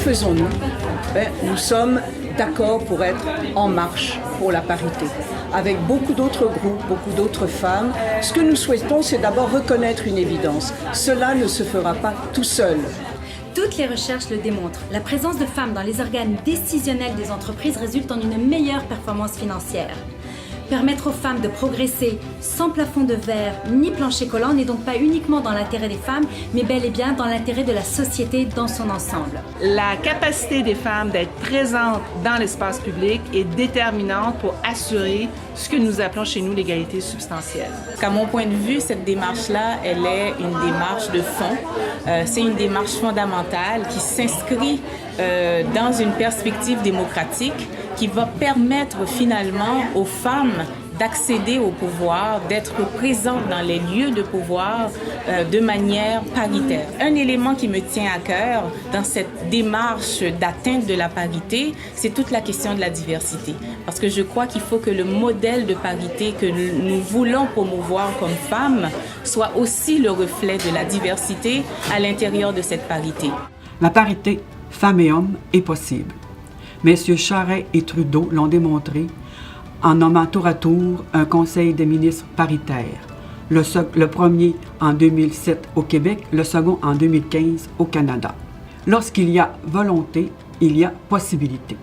faisons-nous? Nous sommes d'accord pour être en marche pour la parité. Avec beaucoup d'autres groupes, beaucoup d'autres femmes, ce que nous souhaitons, c'est d'abord reconnaître une évidence. Cela ne se fera pas tout seul. Toutes les recherches le démontrent. La présence de femmes dans les organes décisionnels des entreprises résulte en une meilleure performance financière. Permettre aux femmes de progresser sans plafond de verre ni plancher collant n'est donc pas uniquement dans l'intérêt des femmes, mais bel et bien dans l'intérêt de la société dans son ensemble. La capacité des femmes d'être présentes dans l'espace public est déterminante pour assurer ce que nous appelons chez nous l'égalité substantielle. À mon point de vue, cette démarche-là, elle est une démarche de fond. C'est une démarche fondamentale qui s'inscrit dans une perspective démocratique qui va permettre finalement aux femmes d'accéder au pouvoir, d'être présentes dans les lieux de pouvoir de manière paritaire. Un élément qui me tient à cœur dans cette démarche d'atteinte de la parité, c'est toute la question de la diversité. Parce que je crois qu'il faut que le modèle de parité que nous voulons promouvoir comme femmes soit aussi le reflet de la diversité à l'intérieur de cette parité. La parité femmes et hommes est possible. Messieurs Charest et Trudeau l'ont démontré en nommant tour à tour un conseil des ministres paritaire. Le premier en 2007 au Québec, le second en 2015 au Canada. Lorsqu'il y a volonté, il y a possibilité.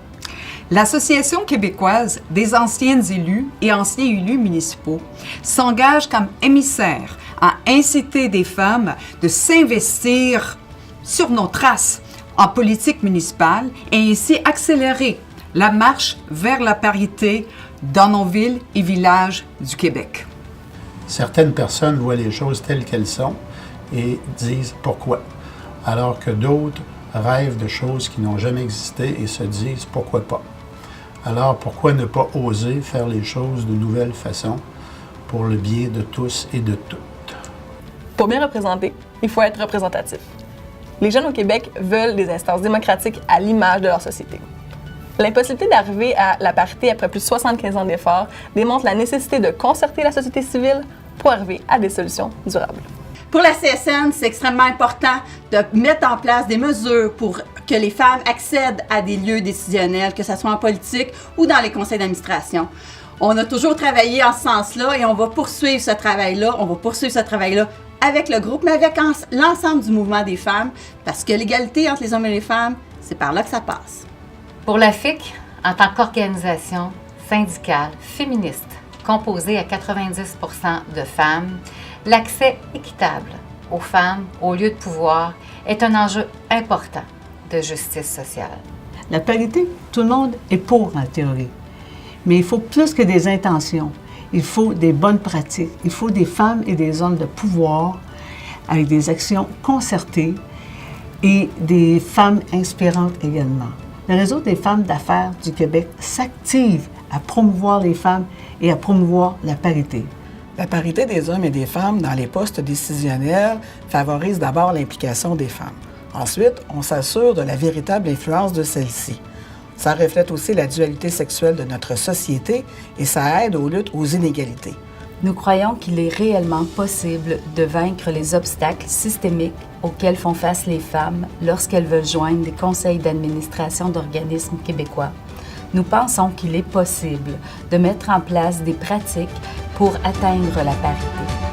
L'Association québécoise des anciennes élus et anciens élus municipaux s'engage comme émissaire à inciter des femmes de s'investir sur nos traces en politique municipale et ainsi accélérer la marche vers la parité dans nos villes et villages du Québec. Certaines personnes voient les choses telles qu'elles sont et disent pourquoi, alors que d'autres rêvent de choses qui n'ont jamais existé et se disent pourquoi pas. Alors pourquoi ne pas oser faire les choses de nouvelles façons pour le bien de tous et de toutes? Pour bien représenter, il faut être représentatif. Les jeunes au Québec veulent des instances démocratiques à l'image de leur société. L'impossibilité d'arriver à la parité après plus de 75 ans d'efforts démontre la nécessité de concerter la société civile pour arriver à des solutions durables. Pour la CSN, c'est extrêmement important de mettre en place des mesures pour que les femmes accèdent à des lieux décisionnels, que ce soit en politique ou dans les conseils d'administration. On a toujours travaillé en ce sens-là et on va poursuivre ce travail-là. Avec le groupe, mais avec l'ensemble du mouvement des femmes, parce que l'égalité entre les hommes et les femmes, c'est par là que ça passe. Pour la FIC, en tant qu'organisation syndicale féministe composée à 90% de femmes, l'accès équitable aux femmes aux lieux de pouvoir est un enjeu important de justice sociale. La parité, tout le monde est pour en théorie, mais il faut plus que des intentions. Il faut des bonnes pratiques. Il faut des femmes et des hommes de pouvoir avec des actions concertées et des femmes inspirantes également. Le Réseau des femmes d'affaires du Québec s'active à promouvoir les femmes et à promouvoir la parité. La parité des hommes et des femmes dans les postes décisionnels favorise d'abord l'implication des femmes. Ensuite, on s'assure de la véritable influence de celles-ci. Ça reflète aussi la dualité sexuelle de notre société et ça aide aux luttes aux inégalités. Nous croyons qu'il est réellement possible de vaincre les obstacles systémiques auxquels font face les femmes lorsqu'elles veulent joindre des conseils d'administration d'organismes québécois. Nous pensons qu'il est possible de mettre en place des pratiques pour atteindre la parité.